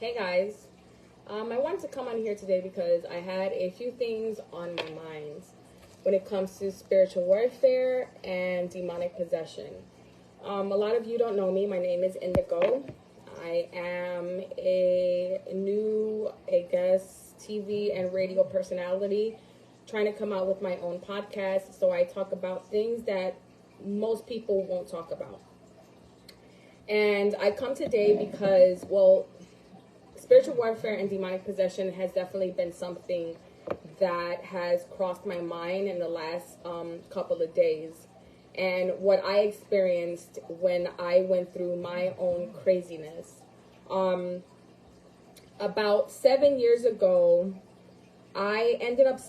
Hey guys, I wanted to come on here today because I had a few things on my mind when it comes to spiritual warfare and demonic possession. A lot of you don't know me. My name is Indigo. I am a new, TV and radio personality trying to come out with my own podcast. So I talk about things that most people won't talk about. And I come today because, spiritual warfare and demonic possession has definitely been something that has crossed my mind in the last couple of days. And what I experienced when I went through my own craziness. About 7 years ago, I ended up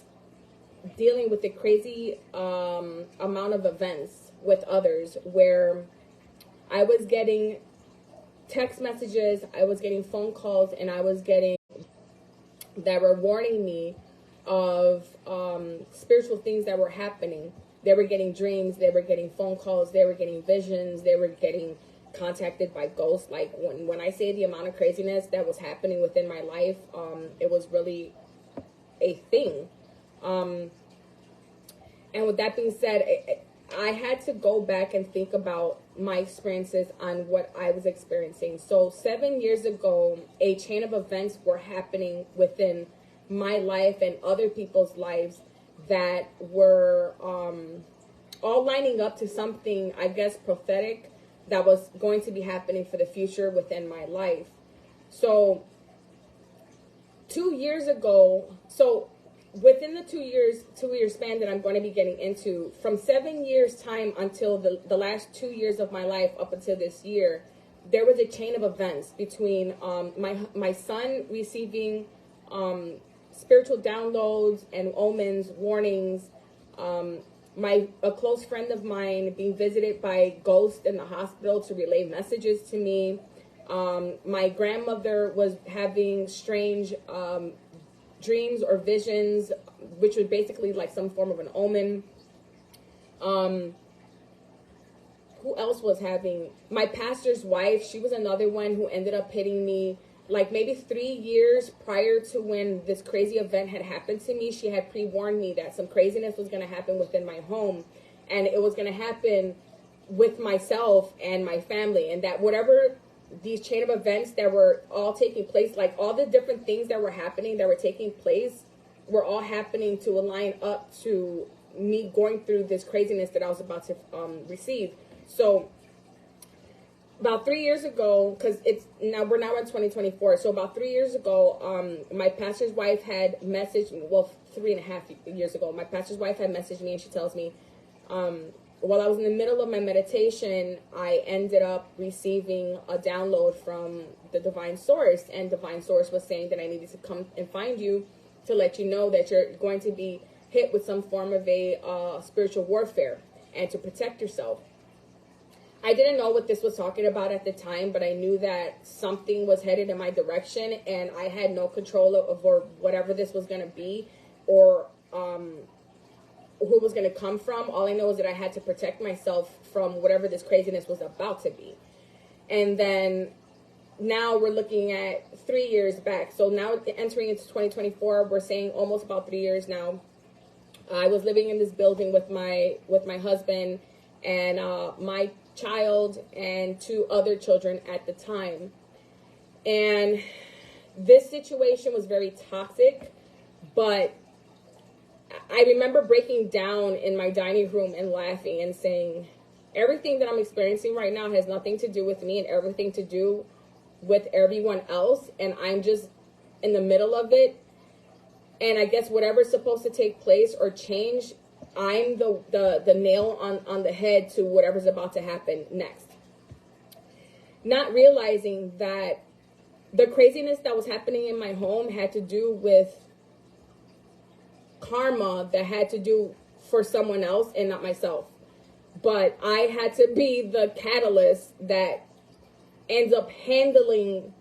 dealing with a crazy amount of events with others where I was getting text messages, I was getting phone calls, and I was getting that were warning me of spiritual things that were happening. They were getting dreams, they were getting phone calls, they were getting visions, they were getting contacted by ghosts. Like when I say the amount of craziness that was happening within my life, it was really a thing. And with that being said, I had to go back and think about my experiences on what I was experiencing. So 7 years ago, a chain of events were happening within my life and other people's lives that were all lining up to something, I guess, prophetic that was going to be happening for the future within my life. So 2 years ago, within the 2 year span that I'm going to be getting into, from 7 years time until the last 2 years of my life up until this year, there was a chain of events between my son receiving spiritual downloads and omens, warnings, a close friend of mine being visited by ghosts in the hospital to relay messages to me. My grandmother was having strange dreams or visions, which was basically like some form of an omen. Who else was having? My pastor's wife, she was another one who ended up hitting me like maybe 3 years prior to when this crazy event had happened to me. She had pre-warned me that some craziness was going to happen within my home, and it was going to happen with myself and my family, and that whatever these chain of events that were all taking place, like all the different things that were happening, that were taking place, were all happening to align up to me going through this craziness that I was about to receive. So about 3 years ago, because we're now in 2024. So about 3 years ago, my pastor's wife had messaged me, 3.5 years ago, my pastor's wife had messaged me, and she tells me, while I was in the middle of my meditation, I ended up receiving a download from the divine source, and divine source was saying that I needed to come and find you to let you know that you're going to be hit with some form of a spiritual warfare and to protect yourself. I didn't know what this was talking about at the time, but I knew that something was headed in my direction, and I had no control over whatever this was going to be or who was going to come from. All I know is that I had to protect myself from whatever this craziness was about to be. And then now we're looking at 3 years back. So now entering into 2024, we're saying almost about 3 years now. I was living in this building with my husband and my child and 2 other children at the time. And this situation was very toxic, but I remember breaking down in my dining room and laughing and saying, everything that I'm experiencing right now has nothing to do with me and everything to do with everyone else. And I'm just in the middle of it. And I guess whatever's supposed to take place or change, I'm the nail on the head to whatever's about to happen next. Not realizing that the craziness that was happening in my home had to do with karma that had to do for someone else and not myself. But I had to be the catalyst that ends up handling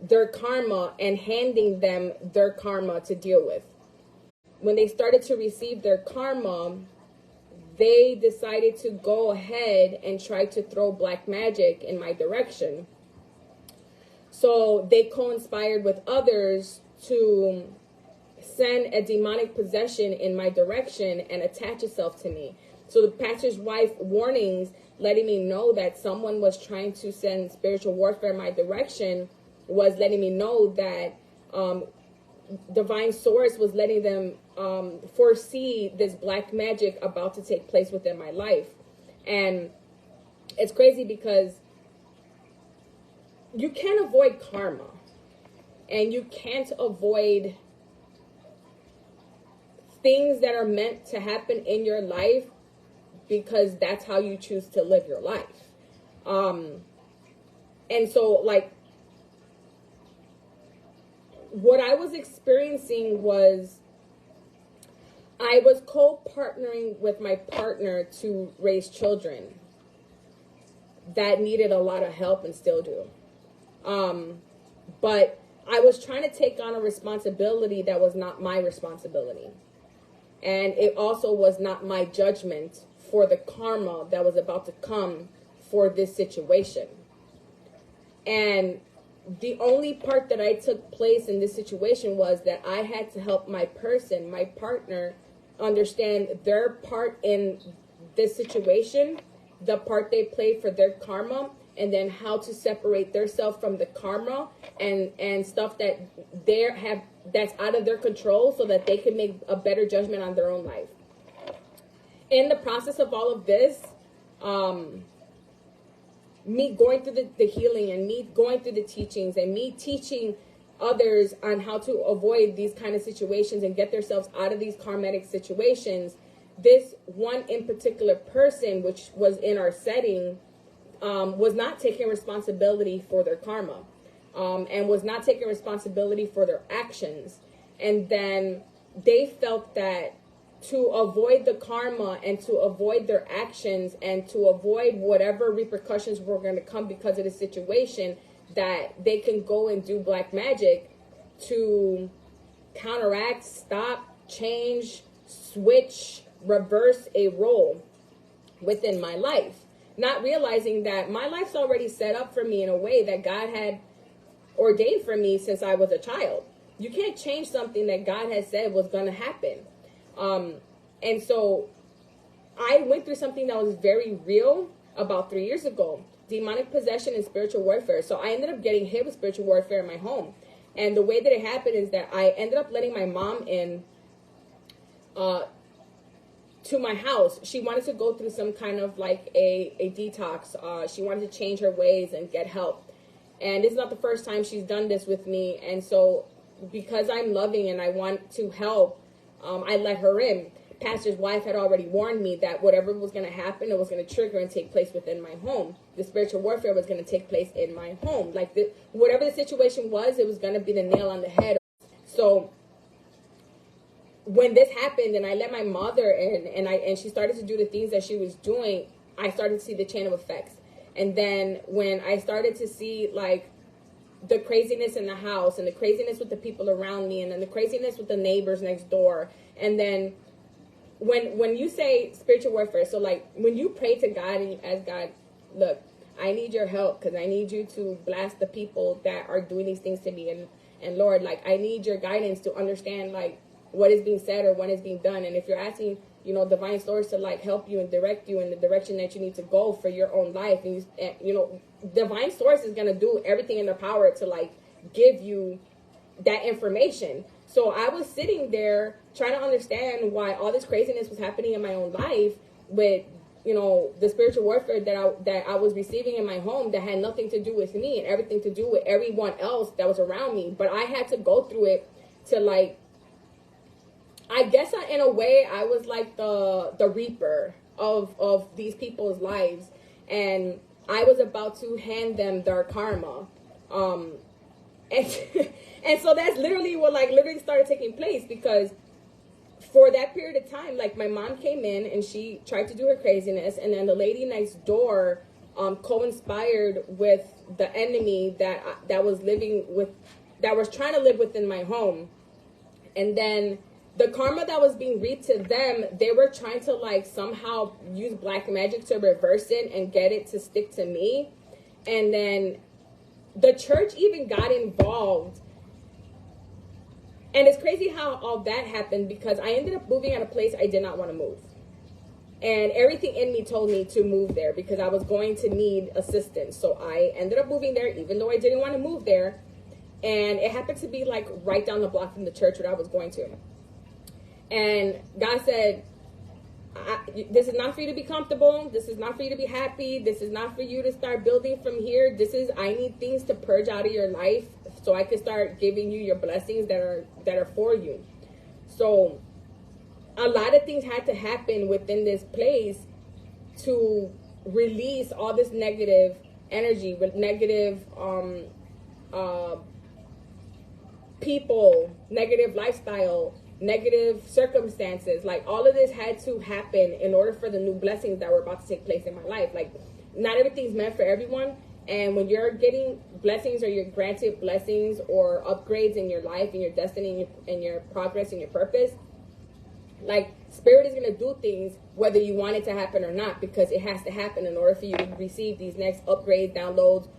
their karma and handing them their karma to deal with. When they started to receive their karma, they decided to go ahead and try to throw black magic in my direction. So they co-inspired with others to send a demonic possession in my direction and attach itself to me. So the pastor's wife warnings, letting me know that someone was trying to send spiritual warfare in my direction, was letting me know that divine source was letting them foresee this black magic about to take place within my life. And it's crazy because you can't avoid karma, and you can't avoid things that are meant to happen in your life, because that's how you choose to live your life. And so, like, what I was experiencing was I was co-partnering with my partner to raise children that needed a lot of help and still do. But I was trying to take on a responsibility that was not my responsibility. And it also was not my judgment for the karma that was about to come for this situation. And the only part that I took place in this situation was that I had to help my person, my partner, understand their part in this situation, the part they played for their karma, and then how to separate themselves from the karma and stuff that that's out of their control, so that they can make a better judgment on their own life. In the process of all of this, me going through the healing, and me going through the teachings, and me teaching others on how to avoid these kind of situations and get themselves out of these karmatic situations, this one in particular person, which was in our setting, was not taking responsibility for their karma, and was not taking responsibility for their actions. And then they felt that to avoid the karma and to avoid their actions and to avoid whatever repercussions were going to come because of the situation, that they can go and do black magic to counteract, stop, change, switch, reverse a role within my life. Not realizing that my life's already set up for me in a way that God had ordained for me since I was a child. You can't change something that God has said was going to happen. And so I went through something that was very real about 3 years ago. Demonic possession and spiritual warfare. So I ended up getting hit with spiritual warfare in my home. And the way that it happened is that I ended up letting my mom in to my house. She wanted to go through some kind of like a detox. She wanted to change her ways and get help. And this is not the first time she's done this with me. And so because I'm loving and I want to help, I let her in. Pastor's wife had already warned me that whatever was going to happen, it was going to trigger and take place within my home. The spiritual warfare was going to take place in my home. Like whatever the situation was, it was going to be the nail on the head. So when this happened and I let my mother in and she started to do the things that she was doing, I started to see the chain of effects. And then when I started to see like the craziness in the house and the craziness with the people around me and then the craziness with the neighbors next door, and then when you say spiritual warfare, so like when you pray to God and you ask God, look, I need your help because I need you to blast the people that are doing these things to me. And Lord, like I need your guidance to understand like what is being said or what is being done. And if you're asking, you know, divine source to like help you and direct you in the direction that you need to go for your own life. And you know, divine source is going to do everything in their power to like give you that information. So I was sitting there trying to understand why all this craziness was happening in my own life with, you know, the spiritual warfare that I was receiving in my home that had nothing to do with me and everything to do with everyone else that was around me. But I had to go through it to like, I guess in a way I was like the reaper of these people's lives, and I was about to hand them their karma. And so that's literally what like literally started taking place, because for that period of time, like my mom came in and she tried to do her craziness, and then the lady next door co-inspired with the enemy that was trying to live within my home. And then the karma that was being reaped to them, they were trying to like somehow use black magic to reverse it and get it to stick to me. And then the church even got involved. And it's crazy how all that happened, because I ended up moving at a place I did not want to move. And everything in me told me to move there because I was going to need assistance. So I ended up moving there, even though I didn't want to move there. And it happened to be like right down the block from the church where I was going to. And God said, this is not for you to be comfortable. This is not for you to be happy. This is not for you to start building from here. I need things to purge out of your life so I can start giving you your blessings that are for you. So a lot of things had to happen within this place to release all this negative energy, with negative people, negative lifestyle, negative circumstances. Like, all of this had to happen in order for the new blessings that were about to take place in my life. Like, not everything's meant for everyone. And when you're getting blessings, or you're granted blessings or upgrades in your life, in your destiny, and your progress and your purpose, like, Spirit is going to do things whether you want it to happen or not, because it has to happen in order for you to receive these next upgrades, downloads,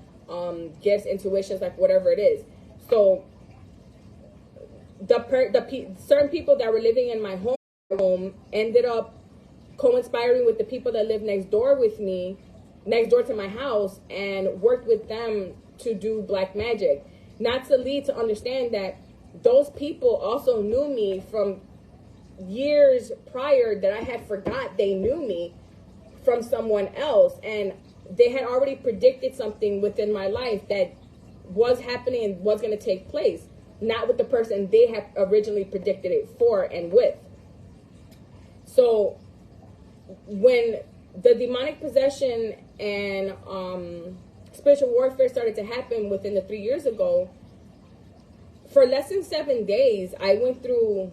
gifts, intuitions, like whatever it is. So certain people that were living in my home ended up co-inspiring with the people that live next door to my house, and worked with them to do black magic. Not to lead to understand that those people also knew me from years prior, that I had forgot they knew me from someone else, and they had already predicted something within my life that was happening and was going to take place, not with the person they had originally predicted it for and with. So when the demonic possession and spiritual warfare started to happen within the 3 years ago, for less than 7 days, I went through,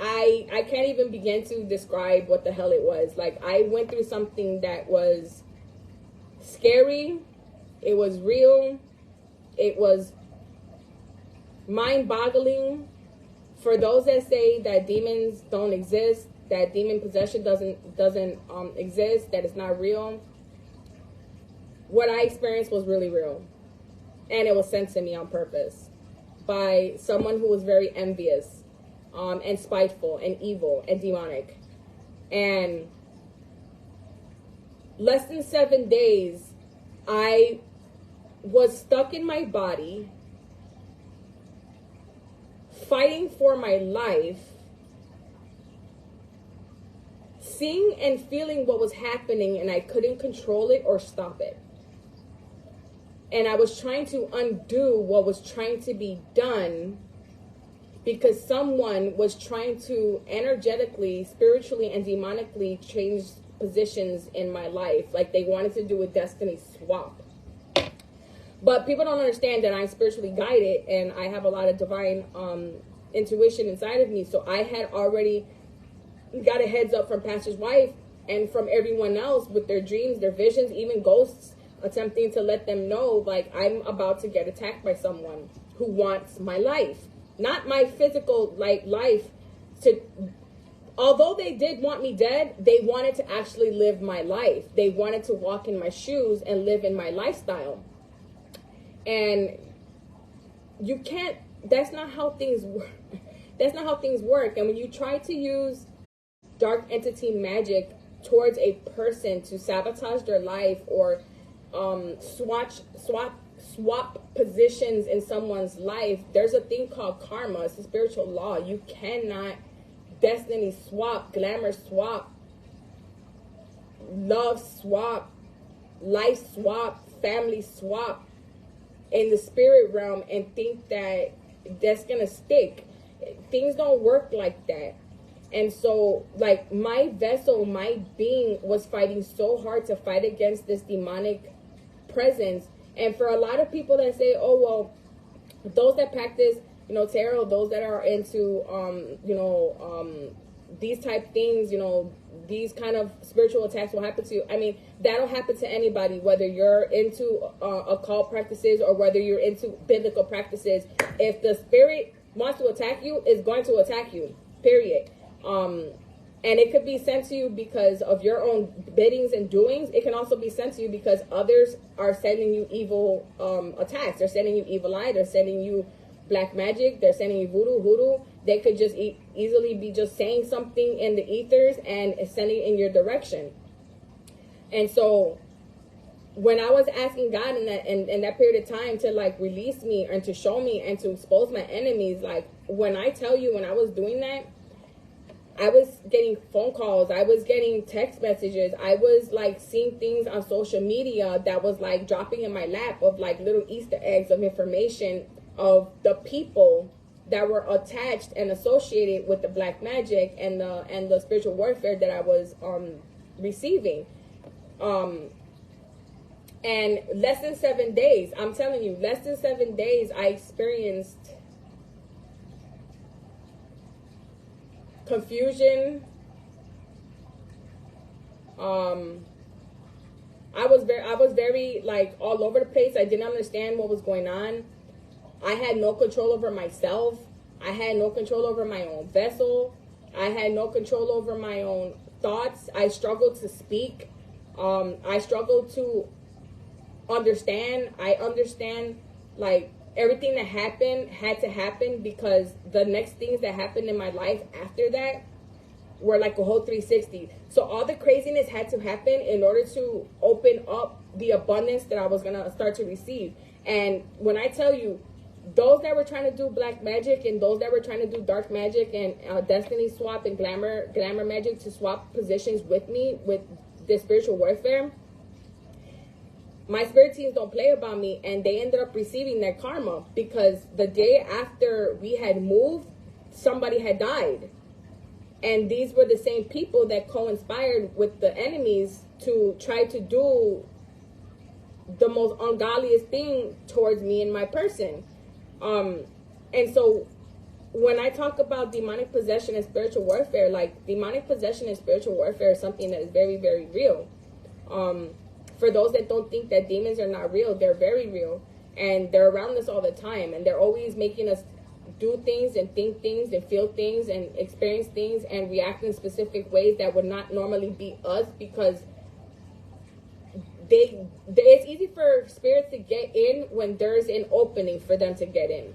I can't even begin to describe what the hell it was. Like, I went through something that was scary. It was real. It was mind-boggling. For those that say that demons don't exist, that demon possession doesn't exist, that it's not real, what I experienced was really real. And it was sent to me on purpose by someone who was very envious, and spiteful and evil and demonic. And less than 7 days, I was stuck in my body, fighting for my life, seeing and feeling what was happening, and I couldn't control it or stop it. And I was trying to undo what was trying to be done, because someone was trying to energetically, spiritually, and demonically change positions in my life. Like, they wanted to do a destiny swap. But people don't understand that I'm spiritually guided, and I have a lot of divine intuition inside of me. So I had already got a heads up from Pastor's wife and from everyone else with their dreams, their visions, even ghosts attempting to let them know, like, I'm about to get attacked by someone who wants my life. Not my physical, like, life. Although they did want me dead, they wanted to actually live my life. They wanted to walk in my shoes and live in my lifestyle. And you can't, that's not how things work. That's not how things work. And when you try to use dark entity magic towards a person to sabotage their life, or swap positions in someone's life, there's a thing called karma. It's a spiritual law. You cannot destiny swap, glamour swap, love swap, life swap, family swap in the spirit realm and think that that's gonna stick. Things don't work like that. And so, like, my vessel, my being was fighting so hard to fight against this demonic presence. And for a lot of people that say, oh, well, those that practice, tarot, those that are into, these type things, these kind of spiritual attacks will happen to you. I mean, that'll happen to anybody, whether you're into occult practices or whether you're into biblical practices. If the spirit wants to attack you, it's going to attack you, period. And it could be sent to you because of your own biddings and doings. It can also be sent to you because others are sending you evil attacks. They're sending you evil eye. They're sending you black magic. They're sending you voodoo. They could just easily be just saying something in the ethers and sending it in your direction. And so when I was asking God in that period of time to like release me and to show me and to expose my enemies, like when I tell you, when I was doing that, I was getting phone calls. I was getting text messages. I was like seeing things on social media that was like dropping in my lap of like little Easter eggs of information of the people that were attached and associated with the black magic and the spiritual warfare that I was receiving. And less than 7 days, I'm telling you, less than 7 days, I experienced confusion. I was very like all over the place. I didn't understand what was going on. I had no control over myself. I had no control over my own vessel. I had no control over my own thoughts. I struggled to speak. I struggled to understand. I understand like everything that happened had to happen because the next things that happened in my life after that were like a whole 360. So all the craziness had to happen in order to open up the abundance that I was going to start to receive. And when I tell you, those that were trying to do black magic and those that were trying to do dark magic and destiny swap and glamour magic to swap positions with me with this spiritual warfare, my spirit teams don't play about me, and they ended up receiving their karma because the day after we had moved, somebody had died. And these were the same people that co-inspired with the enemies to try to do the most ungodliest thing towards me and my person. And so when I talk about demonic possession and spiritual warfare, like demonic possession and spiritual warfare is something that is very, very real. For those that don't think that demons are not real, they're very real. And they're around us all the time. And they're always making us do things and think things and feel things and experience things and react in specific ways that would not normally be us, because it's easy for spirits to get in when there's an opening for them to get in.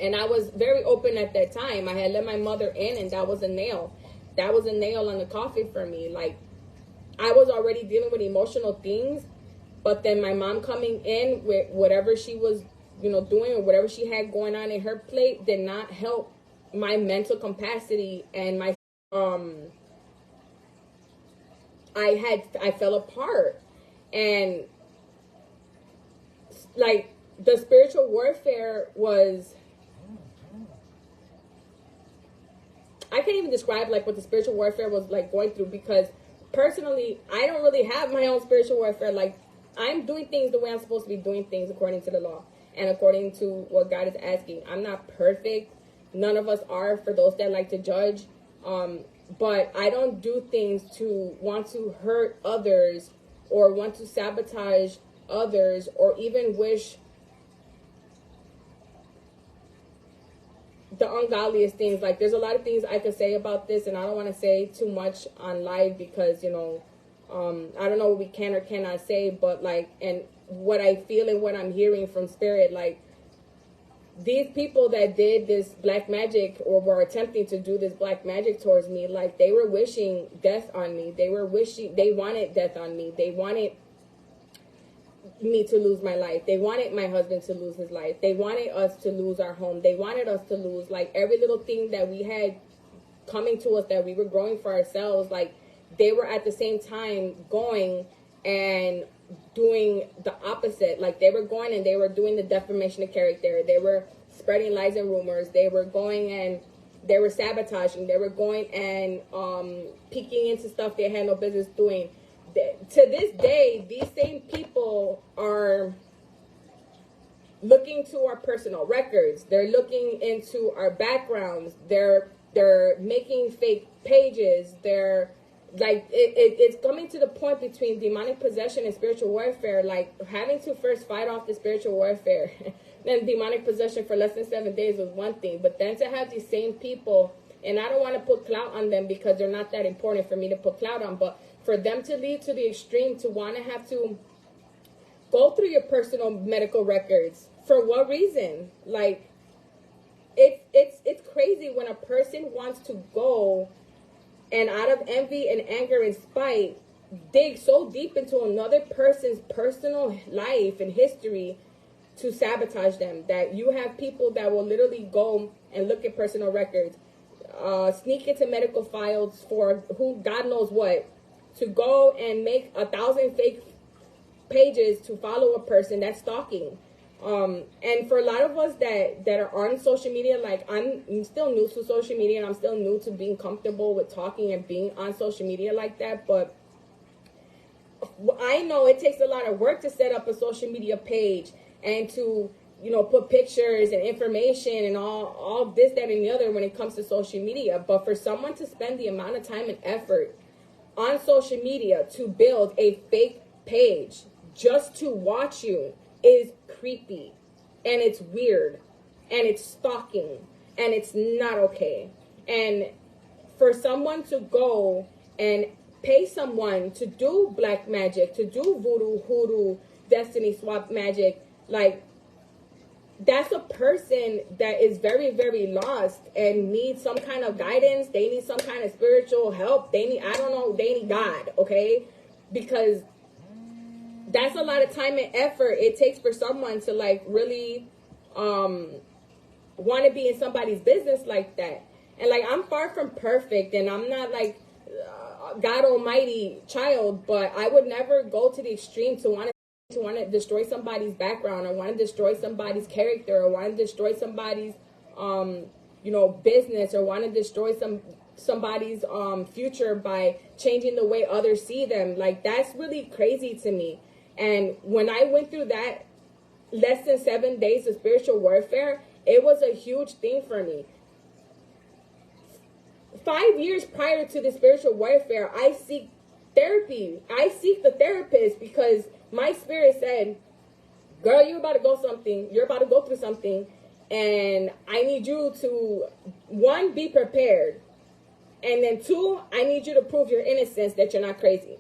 And I was very open at that time. I had let my mother in, and that was a nail. That was a nail on the coffin for me. Like, I was already dealing with emotional things, but then my mom coming in with whatever she was, doing or whatever she had going on in her plate did not help my mental capacity and my, I fell apart. And like the spiritual warfare was, I can't even describe like what the spiritual warfare was like going through, because personally, I don't really have my own spiritual warfare. Like, I'm doing things the way I'm supposed to be doing things according to the law and according to what God is asking. I'm not perfect. None of us are, for those that like to judge. But I don't do things to want to hurt others or want to sabotage others or even wish the ungodliest things. Like, there's a lot of things I could say about this, and I don't want to say too much on live because, I don't know what we can or cannot say, but like, and what I feel and what I'm hearing from spirit, like, these people that did this black magic or were attempting to do this black magic towards me, like, they were wishing death on me. They wanted death on me. They wanted me to lose my life. They wanted my husband to lose his life. They wanted us to lose our home. They wanted us to lose like every little thing that we had coming to us, that we were growing for ourselves. Like, they were at the same time going and doing the opposite. Like, they were going and they were doing the defamation of character. They were spreading lies and rumors. They were going and they were sabotaging. They were going and peeking into stuff they had no business doing. To this day, these same people are looking to our personal records. They're looking into our backgrounds. They're making fake pages. They're like, it's coming to the point between demonic possession and spiritual warfare, like having to first fight off the spiritual warfare. Then demonic possession for less than 7 days was one thing, but then to have these same people And I don't want to put clout on them because they're not that important for me to put clout on. But for them to lead to the extreme, to want to have to go through your personal medical records, for what reason? Like, it's crazy when a person wants to go and out of envy and anger and spite, dig so deep into another person's personal life and history to sabotage them. That you have people that will literally go and look at personal records, sneak into medical files for who God knows what, to go and make 1,000 fake pages to follow a person. That's stalking. And for a lot of us that are on social media, like I'm still new to social media and I'm still new to being comfortable with talking and being on social media like that. But I know it takes a lot of work to set up a social media page and to, you know, put pictures and information and all this, that, and the other when it comes to social media. But for someone to spend the amount of time and effort on social media to build a fake page just to watch you is creepy, and it's weird, and it's stalking, and it's not okay. And for someone to go and pay someone to do black magic, to do voodoo, hoodoo, destiny swap magic, like, that's a person that is very, very lost and needs some kind of guidance. They need some kind of spiritual help. They need, I don't know, they need God, okay? Because that's a lot of time and effort it takes for someone to, like, really want to be in somebody's business like that. And, like, I'm far from perfect, and I'm not, like, God almighty child, but I would never go to the extreme to want to destroy somebody's background, or want to destroy somebody's character, or want to destroy somebody's, you know, business, or want to destroy somebody's future by changing the way others see them. Like, that's really crazy to me. And when I went through that less than 7 days of spiritual warfare, it was a huge thing for me. 5 years prior to the spiritual warfare, I seek therapy. I seek the therapist because my spirit said, girl, you're about to go through something, and I need you to, 1, be prepared, and then 2, I need you to prove your innocence, that you're not crazy.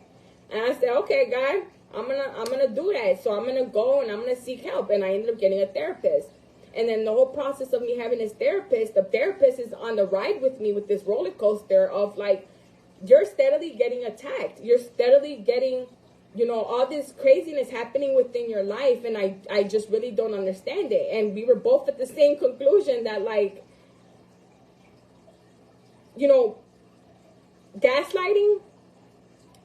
And I said, okay, God, I'm gonna do that. So I'm gonna go and I'm gonna seek help. And I ended up getting a therapist. And then the whole process of me having this therapist, the therapist is on the ride with me with this roller coaster of, like, you're steadily getting attacked. You're steadily getting, you know, all this craziness happening within your life. And I just really don't understand it. And we were both at the same conclusion that, like, you know, gaslighting,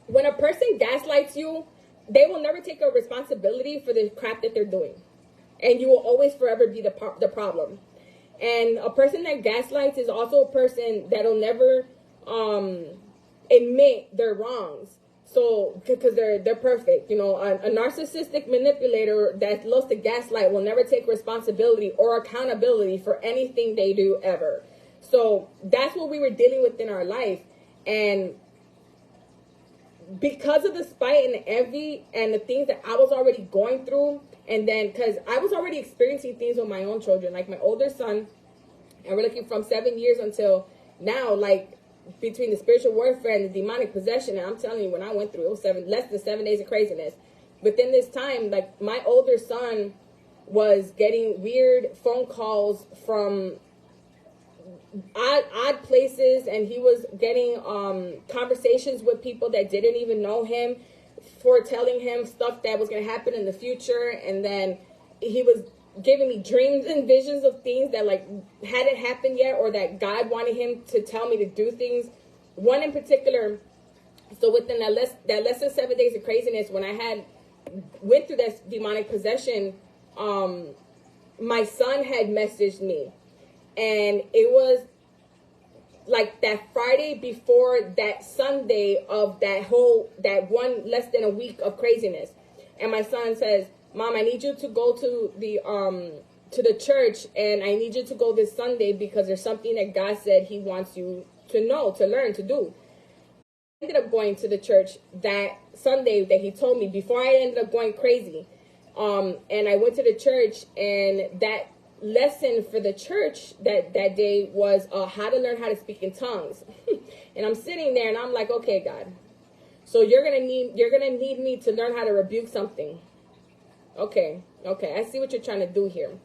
when a person gaslights you, they will never take a responsibility for the crap that they're doing. And you will always forever be the problem. And a person that gaslights is also a person that'll never admit their wrongs. So, because they're perfect. You know, a narcissistic manipulator that loves to gaslight will never take responsibility or accountability for anything they do ever. So that's what we were dealing with in our life. And because of the spite and the envy and the things that I was already going through, and then because I was already experiencing things with my own children, like my older son, and we're looking from 7 years until now, like, between the spiritual warfare and the demonic possession, and I'm telling you, when I went through, it was less than 7 days of craziness. Within this time, like, my older son was getting weird phone calls from odd places, and he was getting conversations with people that didn't even know him, foretelling him stuff that was going to happen in the future. And then he was giving me dreams and visions of things that, like, hadn't happened yet, or that God wanted him to tell me to do things. One in particular, so within that less than 7 days of craziness, when I went through that demonic possession, my son had messaged me. And it was like that Friday before that Sunday of that one less than a week of craziness. And my son says, Mom, I need you to go to the church, and I need you to go this Sunday because there's something that God said he wants you to know, to learn, to do. I ended up going to the church that Sunday that he told me before I ended up going crazy. And I went to the church, and that lesson for the church that day was how to learn how to speak in tongues. And I'm sitting there and I'm like, okay, God, so you're gonna need me to learn how to rebuke something. Okay, I see what you're trying to do here.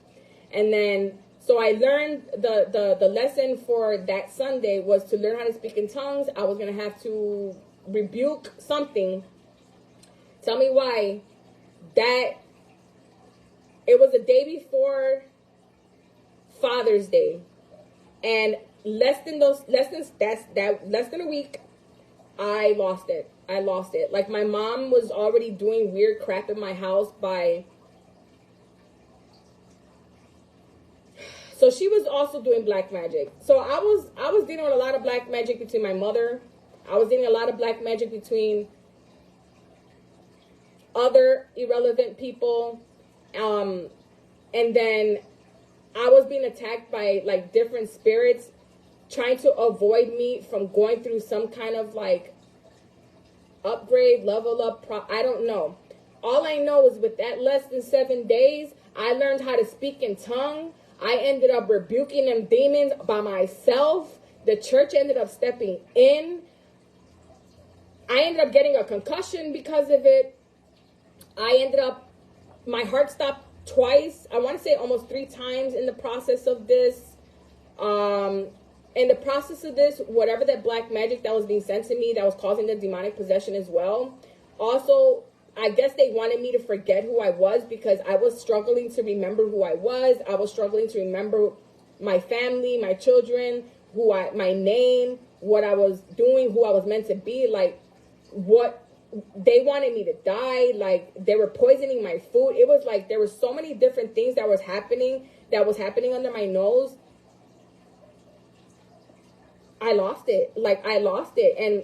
And then so I learned the lesson for that Sunday was to learn how to speak in tongues. I was gonna have to rebuke something. Tell me why. That it was the day before Father's Day, and less than a week, I lost it. Like, my mom was already doing weird crap in my house so she was also doing black magic. So I was dealing with a lot of black magic between my mother. I was dealing a lot of black magic between other irrelevant people. And then I was being attacked by like different spirits trying to avoid me from going through some kind of like upgrade, level up. I don't know. All I know is with that less than 7 days, I learned how to speak in tongue. I ended up rebuking them demons by myself. The church ended up stepping in. I ended up getting a concussion because of it. My heart stopped twice. I want to say almost 3 times in the process of this. In the process of this, whatever that black magic that was being sent to me that was causing the demonic possession as well. Also, I guess they wanted me to forget who I was because I was struggling to remember who I was. I was struggling to remember my family, my children, my name, what I was doing, who I was meant to be. Like, what they wanted me to die. Like, they were poisoning my food. It was like there were so many different things that was happening under my nose. I lost it. And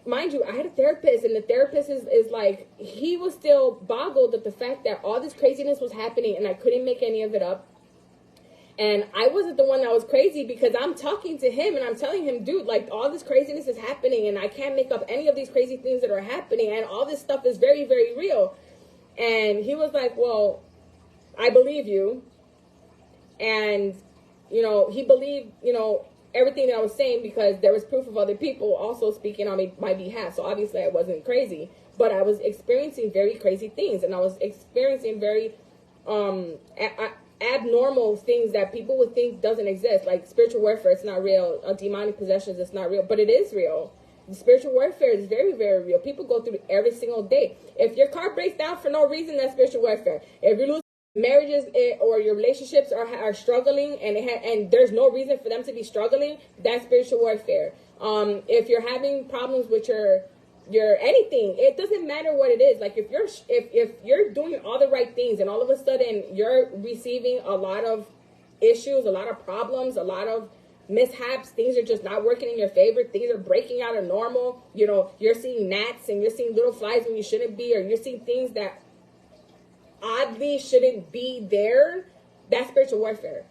mind you, I had a therapist, and the therapist is like, he was still boggled at the fact that all this craziness was happening and I couldn't make any of it up. And I wasn't the one that was crazy because I'm talking to him and I'm telling him, dude, like, all this craziness is happening and I can't make up any of these crazy things that are happening, and all this stuff is very, very real. And he was like, well, I believe you. And, he believed, everything that I was saying because there was proof of other people also speaking on my behalf. So obviously I wasn't crazy, but I was experiencing very crazy things, and I was experiencing very abnormal things that people would think doesn't exist, like spiritual warfare. It's not real. Demonic possessions, it's not real, but it is real. Spiritual warfare is very, very real. People go through it every single day. If your car breaks down for no reason, that's spiritual warfare. If you lose marriages or your relationships are struggling and there's no reason for them to be struggling, that's spiritual warfare. If you're having problems with your anything, it doesn't matter what it is. Like, if you're doing all the right things and all of a sudden you're receiving a lot of issues, a lot of problems, a lot of mishaps, things are just not working in your favor, things are breaking out of normal, you're seeing gnats and you're seeing little flies when you shouldn't be, or you're seeing things that oddly shouldn't be there, that's spiritual warfare.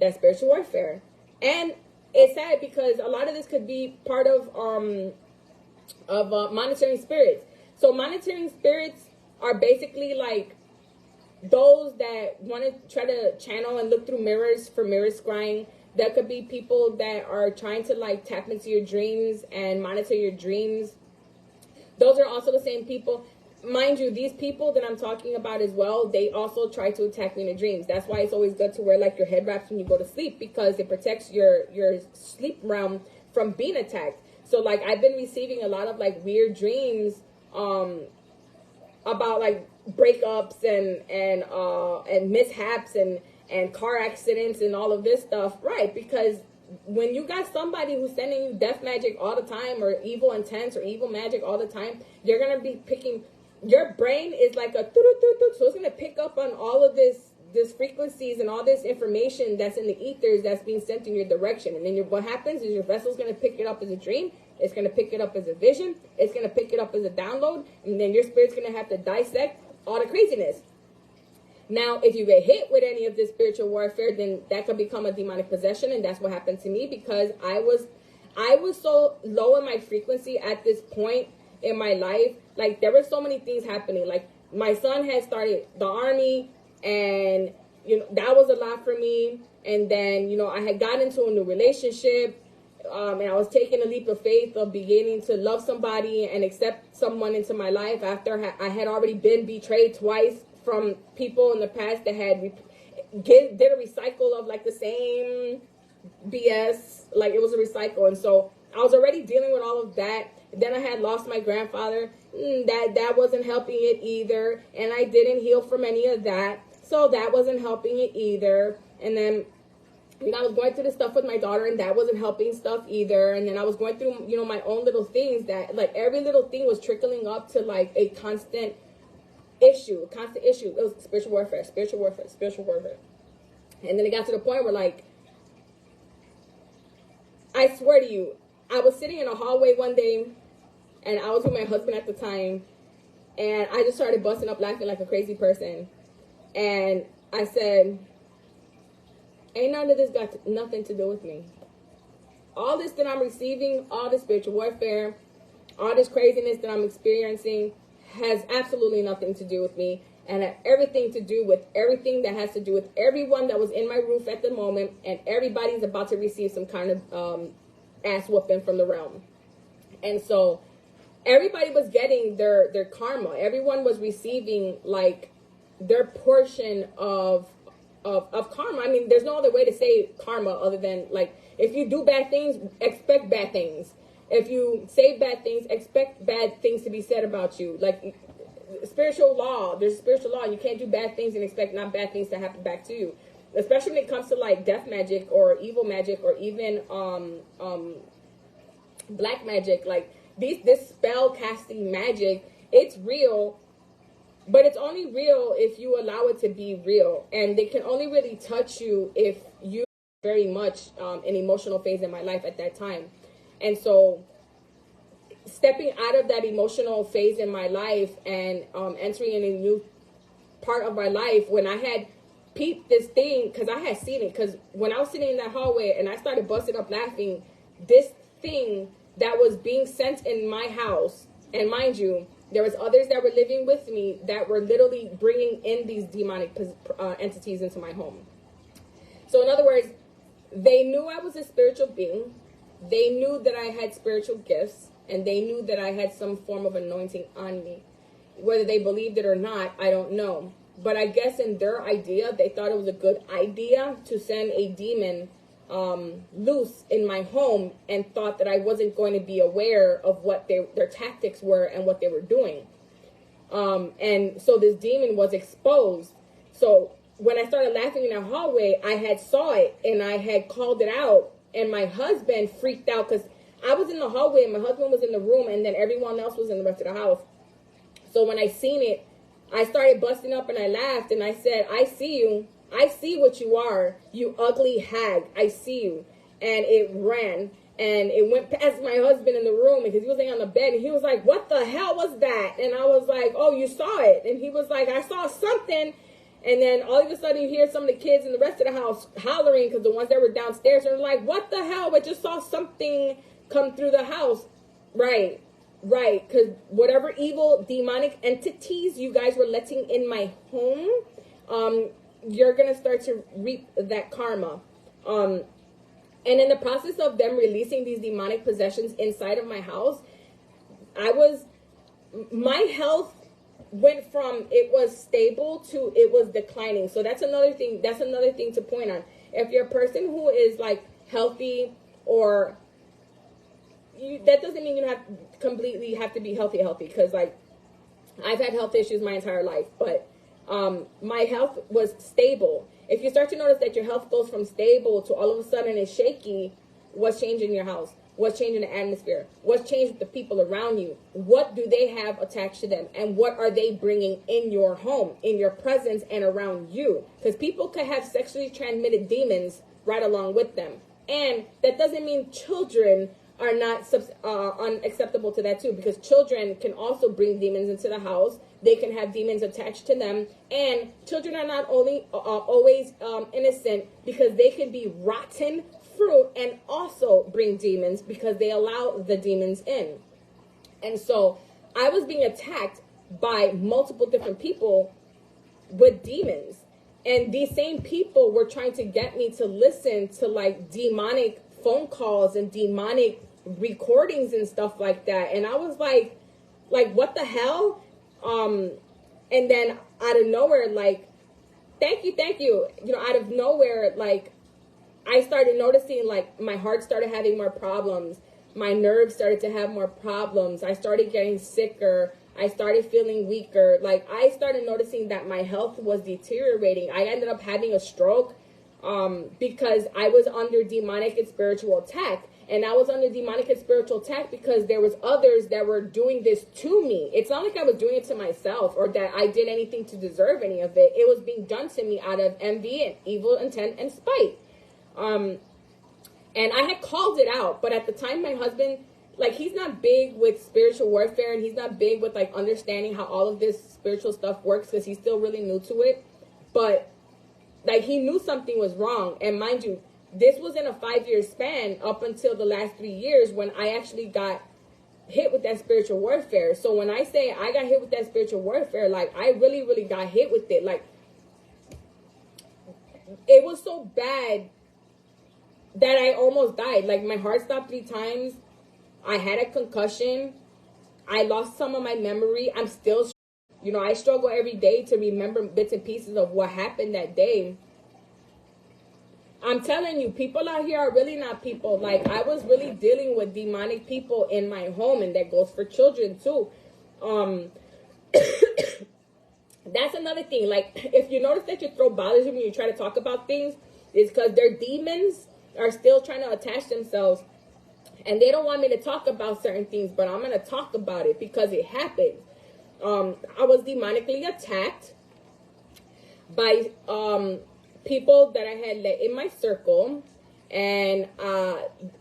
And it's sad because a lot of this could be part of monitoring spirits. So monitoring spirits are basically like those that want to try to channel and look through mirrors for mirror scrying. That could be people that are trying to like tap into your dreams and monitor your dreams. Those are also the same people. Mind you, these people that I'm talking about as well, they also try to attack me in the dreams. That's why it's always good to wear like your head wraps when you go to sleep, because it protects your sleep realm from being attacked. So like, I've been receiving a lot of like weird dreams about like breakups and mishaps and car accidents and all of this stuff, right? Because when you got somebody who's sending you death magic all the time, or evil intents or evil magic all the time, you're gonna be picking. Your brain is like a so it's gonna pick up on all of this frequencies and all this information that's in the ethers that's being sent in your direction. And then what happens is your vessel's gonna pick it up as a dream. It's gonna pick it up as a vision. It's gonna pick it up as a download, and then your spirit's gonna have to dissect all the craziness. Now, if you get hit with any of this spiritual warfare, then that could become a demonic possession, and that's what happened to me because I was so low in my frequency at this point in my life. Like, there were so many things happening. Like, my son had started the army, and that was a lot for me. And then, I had gotten into a new relationship, and I was taking a leap of faith of beginning to love somebody and accept someone into my life after I had already been betrayed twice from people in the past that had did a recycle of like the same BS. Like, it was a recycle. And so I was already dealing with all of that. Then I had lost my grandfather. That wasn't helping it either. And I didn't heal from any of that. So that wasn't helping it either. And then, I was going through this stuff with my daughter, and that wasn't helping stuff either. And then I was going through, my own little things that, like, every little thing was trickling up to, like, a constant issue. It was spiritual warfare. And then it got to the point where, like, I swear to you, I was sitting in a hallway one day, and I was with my husband at the time, and I just started busting up laughing like a crazy person. And I said, ain't none of this got nothing to do with me. All this that I'm receiving, all this spiritual warfare, all this craziness that I'm experiencing has absolutely nothing to do with me, and had everything to do with everything that has to do with everyone that was in my roof at the moment, and everybody's about to receive some kind of ass whooping from the realm. And so everybody was getting their karma. Everyone was receiving, like, their portion of karma. I mean, there's no other way to say karma other than, like, if you do bad things, expect bad things. If you say bad things, expect bad things to be said about you. Like, spiritual law, there's spiritual law. You can't do bad things and expect not bad things to happen back to you. Especially when it comes to, like, death magic or evil magic or even black magic. Like, this spell casting magic, it's real. But it's only real if you allow it to be real. And they can only really touch you if you very much an emotional phase in my life at that time. And so stepping out of that emotional phase in my life and entering in a new part of my life, when I had peeped this thing, because I had seen it, because when I was sitting in that hallway and I started busting up laughing, this thing that was being sent in my house, and mind you, there was others that were living with me that were literally bringing in these demonic entities into my home. So in other words, they knew I was a spiritual being. They knew that I had spiritual gifts, and they knew that I had some form of anointing on me. Whether they believed it or not, I don't know. But I guess in their idea, they thought it was a good idea to send a demon loose in my home, and thought that I wasn't going to be aware of what their tactics were and what they were doing. And so this demon was exposed. So when I started laughing in the hallway, I had saw it and I had called it out, and my husband freaked out because I was in the hallway and my husband was in the room, and then everyone else was in the rest of the house. So when I seen it, I started busting up and I laughed and I said, I see you. I see what you are, you ugly hag. I see you. And it ran, and it went past my husband in the room because he was laying on the bed, and he was like, what the hell was that? And I was like, oh, you saw it. And he was like, I saw something. And then all of a sudden you hear some of the kids in the rest of the house hollering, because the ones that were downstairs are like, what the hell? I just saw something come through the house. Right. Because whatever evil demonic entities you guys were letting in my home, you're going to start to reap that karma. And in the process of them releasing these demonic possessions inside of my house, my health went from it was stable to it was declining. So that's another thing to point on. If you're a person who is like healthy, or that doesn't mean you have completely have to be healthy, because like I've had health issues my entire life, but my health was stable. If you start to notice that your health goes from stable to all of a sudden it's shaky, what's changing in your house? What's changing the atmosphere? What's changed with the people around you? What do they have attached to them? And what are they bringing in your home, in your presence and around you? Because people could have sexually transmitted demons right along with them. And that doesn't mean children are not unacceptable to that too, because children can also bring demons into the house. They can have demons attached to them, and children are not only always innocent, because they can be rotten fruit and also bring demons because they allow the demons in. And so I was being attacked by multiple different people with demons. And these same people were trying to get me to listen to like demonic phone calls and demonic recordings and stuff like that. And I was like, what the hell? And then out of nowhere, like, thank you. You know, out of nowhere, like, I started noticing, like, my heart started having more problems. My nerves started to have more problems. I started getting sicker. I started feeling weaker. Like, I started noticing that my health was deteriorating. I ended up having a stroke because I was under demonic and spiritual attack. And I was under demonic and spiritual attack because there was others that were doing this to me. It's not like I was doing it to myself or that I did anything to deserve any of it. It was being done to me out of envy and evil intent and spite. And I had called it out, but at the time, my husband, like, he's not big with spiritual warfare, and he's not big with, like, understanding how all of this spiritual stuff works, because he's still really new to it. But, like, he knew something was wrong. And mind you, this was in a 5-year span up until the last 3 years when I actually got hit with that spiritual warfare. So when I say I got hit with that spiritual warfare, like, I really, really got hit with it. Like, it was so bad that I almost died. Like, my heart stopped 3 times. I had a concussion. I lost some of my memory. I'm still, you know, I struggle every day to remember bits and pieces of what happened that day. I'm telling you, people out here are really not people. Like, I was really dealing with demonic people in my home, and that goes for children too. That's another thing. Like, if you notice that your throat bothers you when you try to talk about things, it's because their demons are still trying to attach themselves, and they don't want me to talk about certain things, but I'm going to talk about it because it happened. I was demonically attacked by people that I had let in my circle, and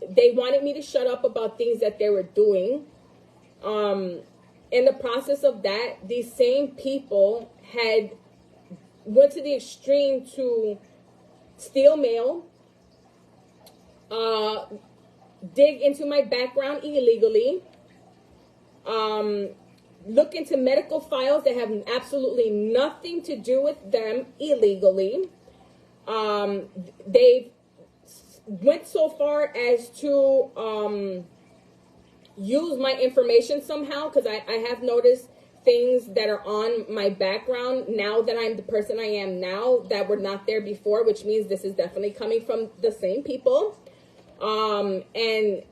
they wanted me to shut up about things that they were doing. In the process of that, these same people had went to the extreme to steal mail, dig into my background illegally, look into medical files that have absolutely nothing to do with them illegally. They went so far as to use my information somehow, because I have noticed things that are on my background now that I'm the person I am now that were not there before, which means this is definitely coming from the same people. And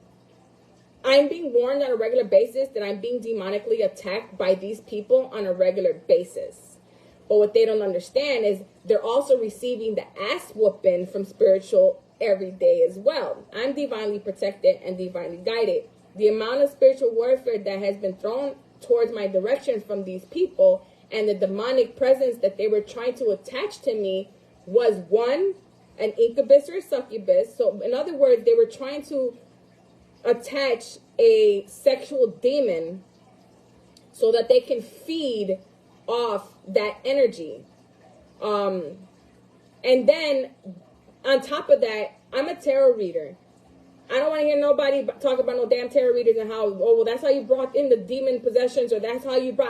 I'm being warned on a regular basis that I'm being demonically attacked by these people on a regular basis. But what they don't understand is they're also receiving the ass whooping from spiritual every day as well. I'm divinely protected and divinely guided. The amount of spiritual warfare that has been thrown towards my direction from these people and the demonic presence that they were trying to attach to me was, one, an incubus or a succubus. So in other words, they were trying to attach a sexual demon so that they can feed off that energy. And then on top of that, I'm a tarot reader. I don't want to hear nobody talk about no damn tarot readers and how, oh, well, that's how you brought in the demon possessions, or that's how you brought,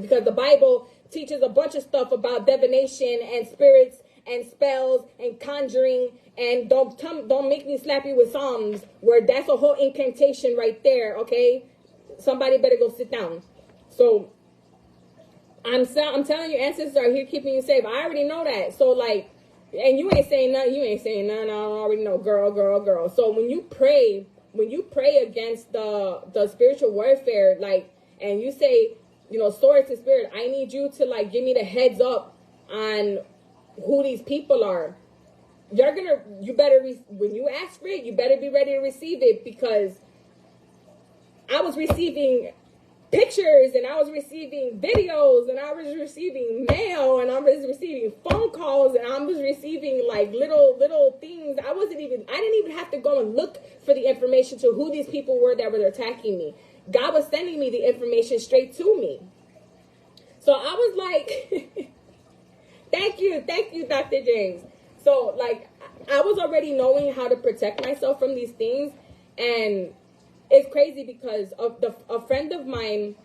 because the Bible teaches a bunch of stuff about divination and spirits and spells and conjuring, and don't make me slap you with Psalms, where that's a whole incantation right there, okay? Somebody better go sit down. So I'm telling you, ancestors are here keeping you safe. I already know that. So, like, and you ain't saying nothing. You ain't saying nothing. I already know, girl. So when you pray against the spiritual warfare, like, and you say, you know, source and spirit, I need you to, like, give me the heads up on who these people are. When you ask for it, you better be ready to receive it, because I was receiving pictures, and I was receiving videos, and I was receiving mail, and I was receiving phone calls, and I was receiving, like, little things. I didn't even have to go and look for the information to who these people were that were attacking me. God was sending me the information straight to me. So I was like, thank you, Dr. James. So, like, I was already knowing how to protect myself from these things, and it's crazy because a friend of mine,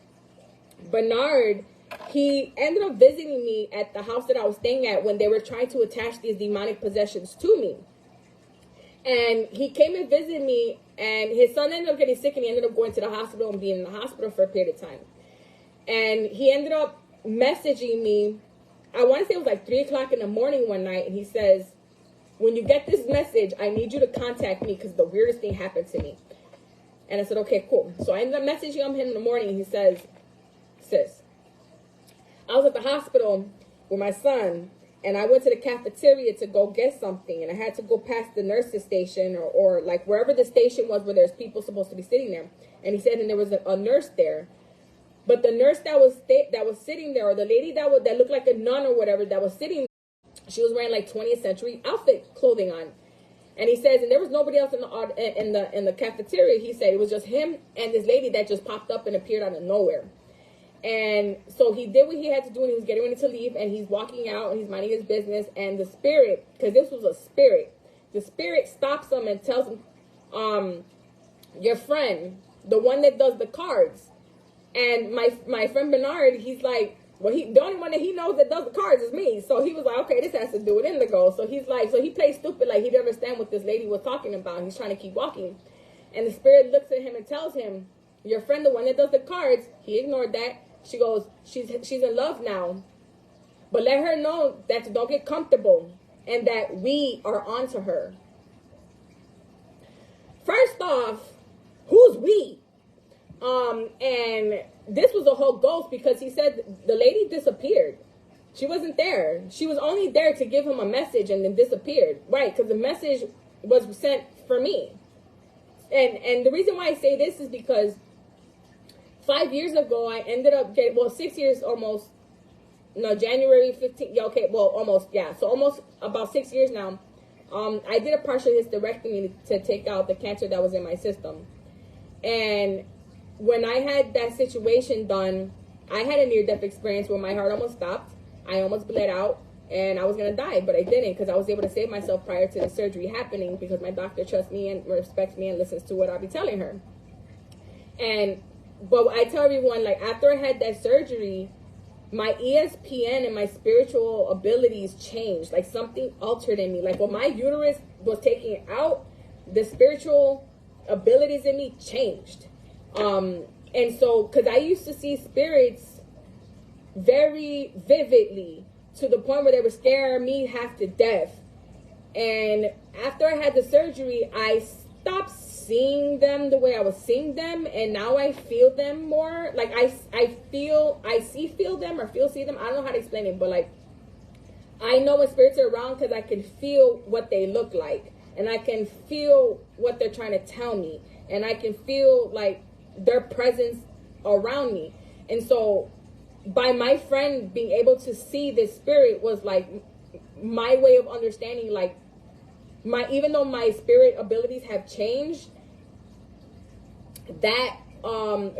Bernard, he ended up visiting me at the house that I was staying at when they were trying to attach these demonic possessions to me. And he came and visited me, and his son ended up getting sick, and he ended up going to the hospital and being in the hospital for a period of time. And he ended up messaging me, I want to say it was like 3 o'clock in the morning one night, and he says, when you get this message, I need you to contact me because the weirdest thing happened to me. And I said, okay, cool. So I ended up messaging him in the morning, and he says, sis, I was at the hospital with my son, and I went to the cafeteria to go get something, and I had to go past the nurse's station or like wherever the station was where there's people supposed to be sitting there. And he said, and there was a nurse there. But the nurse that was sitting there, or the lady that looked like a nun or whatever that was sitting, she was wearing like 20th century outfit clothing on. And he says, and there was nobody else in the cafeteria. He said it was just him and this lady that just popped up and appeared out of nowhere. And so he did what he had to do, and he was getting ready to leave, and he's walking out, and he's minding his business, and the spirit, because this was a spirit, the spirit stops him and tells him, your friend, the one that does the cards. And my friend Bernard, he's like, well, the only one that he knows that does the cards is me. So he was like, okay, this has to do with indigo. So he's like, so he plays stupid, like he didn't understand what this lady was talking about. He's trying to keep walking. And the spirit looks at him and tells him, your friend, the one that does the cards, he ignored that. She goes, she's in love now. But let her know that don't get comfortable and that we are onto her. First off, who's we? And this was a whole ghost because he said the lady disappeared. She wasn't there. She was only there to give him a message and then disappeared. Right, because the message was sent for me. And the reason why I say this is because 5 years ago, I ended up getting, 6 years almost, no, January 15th, yeah, okay, almost, yeah, so almost about 6 years now, I did a partial hysterectomy to take out the cancer that was in my system. And when I had that situation done, I had a near-death experience where my heart almost stopped, I almost bled out, and I was going to die, but I didn't because I was able to save myself prior to the surgery happening because my doctor trusts me and respects me and listens to what I'll be telling her. But I tell everyone, like, after I had that surgery, my ESPN and my spiritual abilities changed. Like, something altered in me. Like, when my uterus was taken out, the spiritual abilities in me changed. And so, because I used to see spirits very vividly to the point where they would scare me half to death. And after I had the surgery, I stopped seeing them the way I was seeing them, and now I feel them more. Like I feel them or see them. I don't know how to explain it, but like I know when spirits are around because I can feel what they look like, and I can feel what they're trying to tell me, and I can feel like their presence around me. And so by my friend being able to see this spirit was like my way of understanding, like even though my spirit abilities have changed, that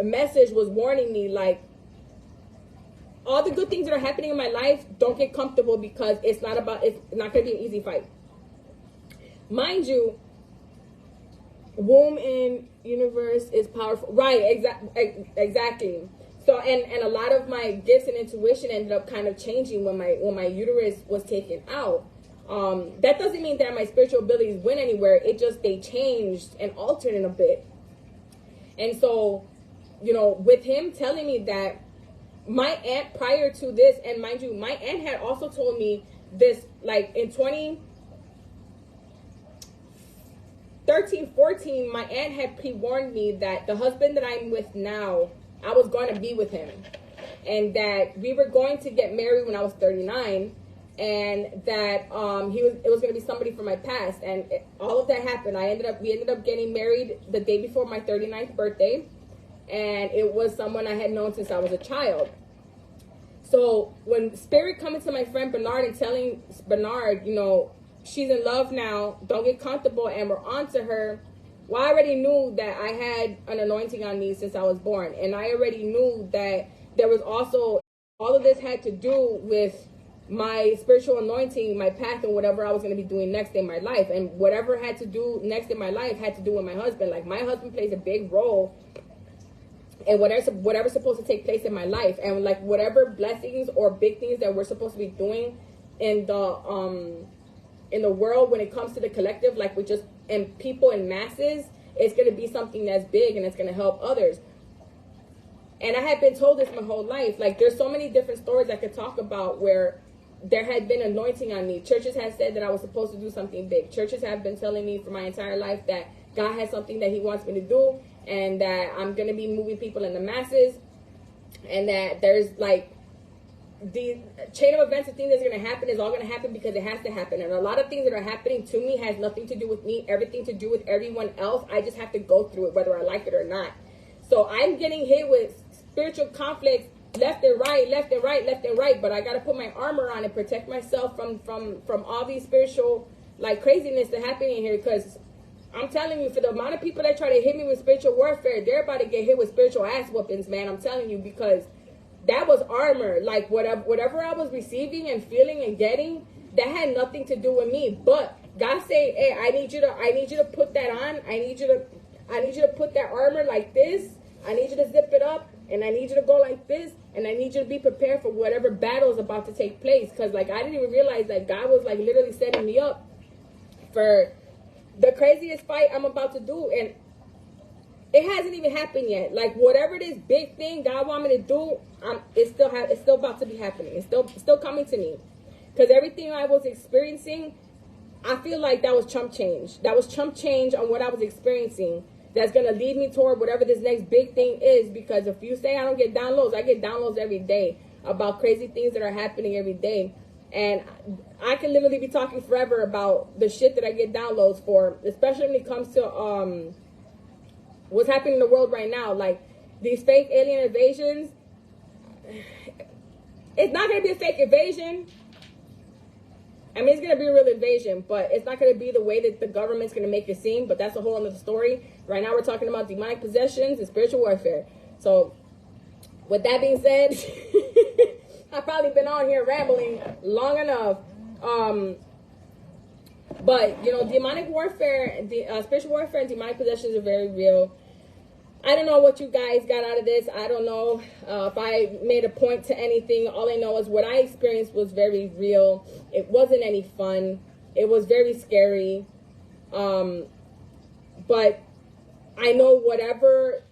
message was warning me, like, all the good things that are happening in my life, don't get comfortable because it's not going to be an easy fight. Mind you, womb in universe is powerful. Right, exactly. So, and a lot of my gifts and intuition ended up kind of changing when my uterus was taken out. That doesn't mean that my spiritual abilities went anywhere. It just, they changed and altered in a bit. And so, you know, with him telling me that, my aunt prior to this, and mind you, my aunt had also told me this, like in 2013, 14, my aunt had pre-warned me that the husband that I'm with now, I was going to be with him. And that we were going to get married when I was 39. And that it was going to be somebody from my past. And all of that happened. We ended up getting married the day before my 39th birthday. And it was someone I had known since I was a child. So when spirit coming to my friend Bernard and telling Bernard, you know, she's in love now, don't get comfortable, and we're on to her. Well, I already knew that I had an anointing on me since I was born. And I already knew that there was also, all of this had to do with my spiritual anointing, my path, and whatever I was going to be doing next in my life. And whatever had to do next in my life had to do with my husband. Like, my husband plays a big role and whatever's supposed to take place in my life, and like whatever blessings or big things that we're supposed to be doing in the world when it comes to the collective, like we just and people in masses, it's going to be something that's big and it's going to help others. And I had been told this my whole life. Like, there's so many different stories I could talk about where there had been anointing on me. Churches had said that I was supposed to do something big. Churches have been telling me for my entire life that God has something that he wants me to do, and that I'm going to be moving people in the masses, and that there's like the chain of events of things that's going to happen is all going to happen because it has to happen. And a lot of things that are happening to me has nothing to do with me, everything to do with everyone else. I just have to go through it, whether I like it or not. So I'm getting hit with spiritual conflicts left and right, left and right, left and right. But I got to put my armor on and protect myself from all these spiritual like craziness that's happening here. Because I'm telling you, for the amount of people that try to hit me with spiritual warfare, they're about to get hit with spiritual ass whoopings, man. I'm telling you, because that was armor. Like whatever I was receiving and feeling and getting, that had nothing to do with me. But God said, hey, I need you to put that on. I need you to put that armor like this. I need you to zip it up, and I need you to go like this, and I need you to be prepared for whatever battle is about to take place. Because like I didn't even realize that God was like literally setting me up for the craziest fight I'm about to do, and it hasn't even happened yet. Like whatever this big thing God want me to do, it's still about to be happening. It's still coming to me. Because everything I was experiencing, I feel like that was chump change. That was chump change on what I was experiencing. That's going to lead me toward whatever this next big thing is. Because if you say I don't get downloads, I get downloads every day about crazy things that are happening every day. And I can literally be talking forever about the shit that I get downloads for, especially when it comes to what's happening in the world right now. Like these fake alien invasions. It's not going to be a fake invasion. I mean, it's going to be a real invasion, but it's not going to be the way that the government's going to make it seem. But that's a whole other story. Right now, we're talking about demonic possessions and spiritual warfare. So, with that being said, I've probably been on here rambling long enough. But, you know, demonic warfare, spiritual warfare and demonic possessions are very real. I don't know what you guys got out of this. I don't know if I made a point to anything. All I know is what I experienced was very real. It wasn't any fun. It was very scary. But I know whatever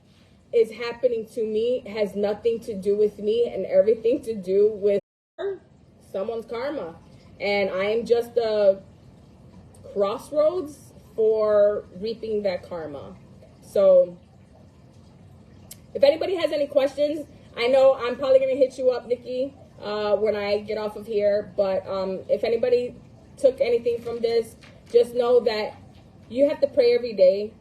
is happening to me has nothing to do with me and everything to do with someone's karma. And I am just a crossroads for reaping that karma. So if anybody has any questions, I know I'm probably going to hit you up, Nikki, when I get off of here. But if anybody took anything from this, just know that you have to pray every day,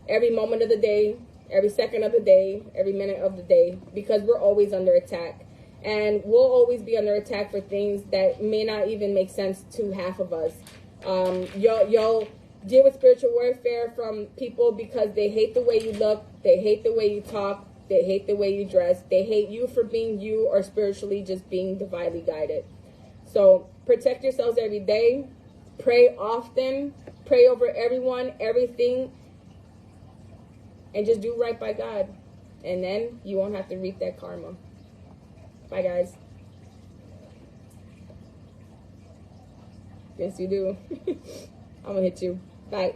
every moment of the day, every second of the day, every minute of the day, because we're always under attack. And we'll always be under attack for things that may not even make sense to half of us. You'll deal with spiritual warfare from people because they hate the way you look, they hate the way you talk, they hate the way you dress, they hate you for being you or spiritually just being divinely guided. So protect yourselves every day, pray often, pray over everyone, everything, and just do right by God. And then you won't have to reap that karma. Bye, guys. Yes, you do. I'm gonna hit you. Bye.